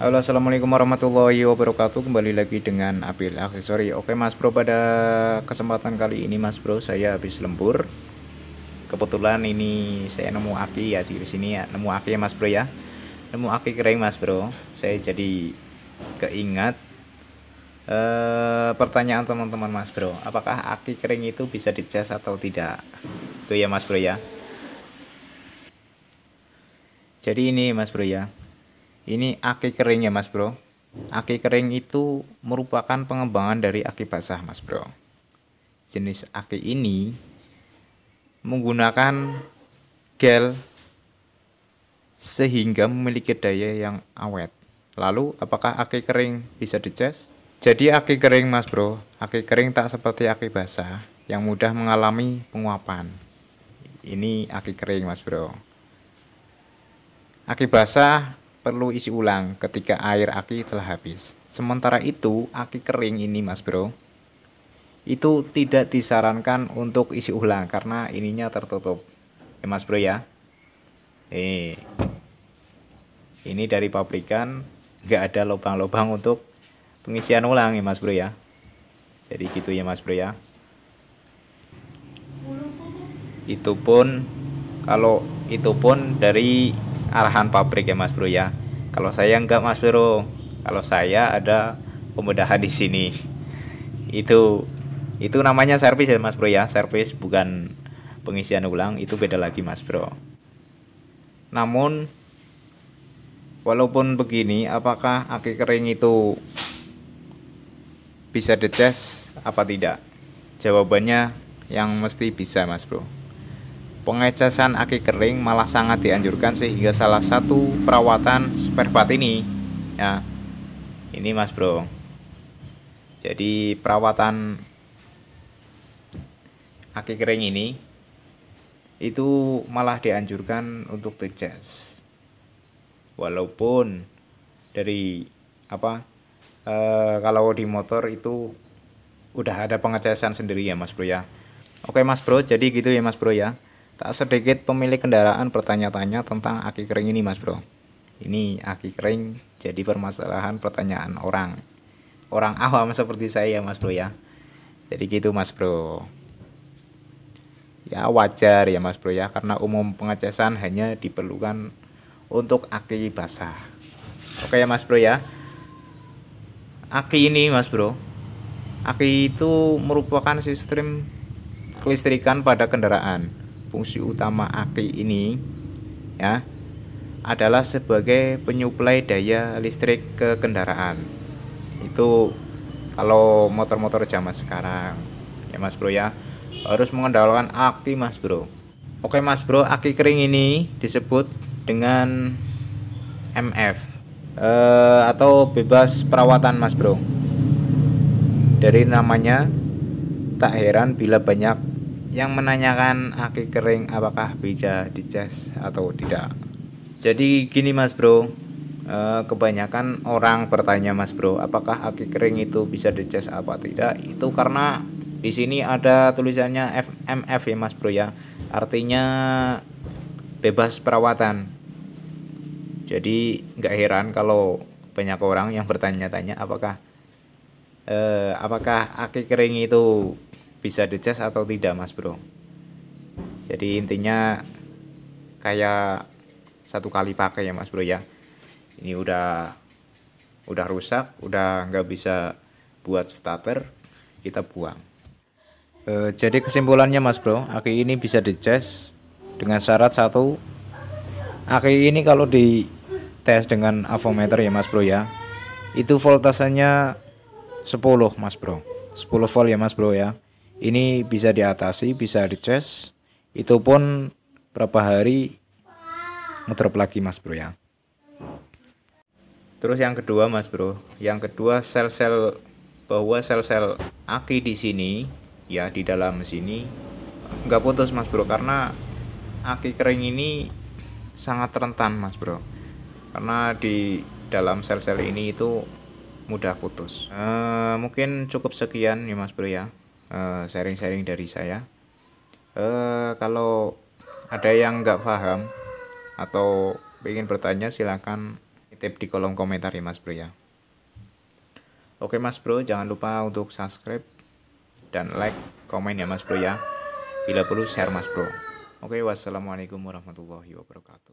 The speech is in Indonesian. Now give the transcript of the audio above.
Halo, assalamualaikum warahmatullahi wabarakatuh. Kembali lagi dengan Abil Aksesori. Oke Mas Bro, pada kesempatan kali ini Mas Bro, saya habis lembur. Kebetulan ini saya nemu aki ya di sini ya, nemu aki ya Mas Bro ya. Nemu aki kering Mas Bro. Saya jadi keingat pertanyaan teman-teman Mas Bro. Apakah aki kering itu bisa dicas atau tidak? Itu ya Mas Bro ya. Jadi ini Mas Bro ya. Ini aki kering ya Mas Bro. Aki kering itu merupakan pengembangan dari aki basah Mas Bro. Jenis aki ini menggunakan gel sehingga memiliki daya yang awet. Lalu apakah aki kering bisa dicas? Jadi aki kering Mas Bro, aki kering tak seperti aki basah yang mudah mengalami penguapan. Ini aki kering Mas Bro. Aki basah perlu isi ulang ketika air aki telah habis. Sementara itu, aki kering ini Mas Bro, itu tidak disarankan untuk isi ulang karena ininya tertutup. Ya Mas Bro ya. Ini dari pabrikan nggak ada lubang-lubang untuk pengisian ulang ya Mas Bro ya. Jadi gitu ya Mas Bro ya. Kalau itu pun dari arahan pabrik ya Mas Bro ya. Kalau saya enggak Mas Bro. Kalau saya ada pemudahan di sini. Itu itu namanya servis ya Mas Bro ya. Servis bukan pengisian ulang, itu beda lagi Mas Bro. Namun walaupun begini, apakah aki kering itu bisa dicas apa tidak? Jawabannya yang mesti bisa Mas Bro. Pengecasan aki kering malah sangat dianjurkan sehingga salah satu perawatan spare part ini ya. Ini Mas Bro. Jadi perawatan aki kering ini itu malah dianjurkan untuk dicas. Walaupun dari kalau di motor itu udah ada pengecasan sendiri ya Mas Bro ya. Oke Mas Bro, jadi gitu ya Mas Bro ya. Tak sedikit pemilik kendaraan bertanya-tanya tentang aki kering ini Mas Bro. Ini aki kering jadi permasalahan pertanyaan orang awam seperti saya Mas Bro ya. Jadi gitu Mas Bro. Ya wajar ya Mas Bro ya, karena umum pengecasan hanya diperlukan untuk aki basah. Oke ya Mas Bro ya. Aki ini Mas Bro, aki itu merupakan sistem kelistrikan pada kendaraan. Fungsi utama aki ini ya adalah sebagai penyuplai daya listrik ke kendaraan. Itu kalau motor-motor zaman sekarang ya Mas Bro ya, harus mengandalkan aki Mas Bro. Oke Mas Bro, aki kering ini disebut dengan MF atau bebas perawatan Mas Bro. Dari namanya tak heran bila banyak yang menanyakan aki kering apakah bisa dicas atau tidak. Jadi gini Mas Bro, kebanyakan orang bertanya Mas Bro, apakah aki kering itu bisa dicas apa tidak? Itu karena di sini ada tulisannya FMF ya Mas Bro ya, artinya bebas perawatan. Jadi nggak heran kalau banyak orang yang bertanya-tanya apakah aki kering itu bisa dicas atau tidak Mas Bro. Jadi intinya kayak satu kali pakai ya Mas Bro ya. Ini udah rusak, udah nggak bisa buat starter, kita buang. Jadi kesimpulannya Mas Bro, aki ini bisa dicas dengan syarat satu. Aki ini kalau di tes dengan avometer ya Mas Bro ya, itu voltasenya 10 Mas Bro, 10 volt ya Mas Bro ya. Ini bisa diatasi, bisa dicas. Itu pun berapa hari ngedrop lagi Mas Bro ya. Terus yang kedua Mas Bro, yang kedua sel-sel aki di sini ya, di dalam sini nggak putus Mas Bro, karena aki kering ini sangat rentan Mas Bro, karena di dalam sel-sel ini itu mudah putus. Mungkin cukup sekian ya Mas Bro ya, sharing-sharing dari saya. Kalau ada yang nggak paham atau ingin bertanya, silakan titip di kolom komentar ya Mas Bro ya. Oke Mas Bro, jangan lupa untuk subscribe dan like, komen ya Mas Bro ya. Bila perlu share Mas Bro. Oke, wassalamualaikum warahmatullahi wabarakatuh.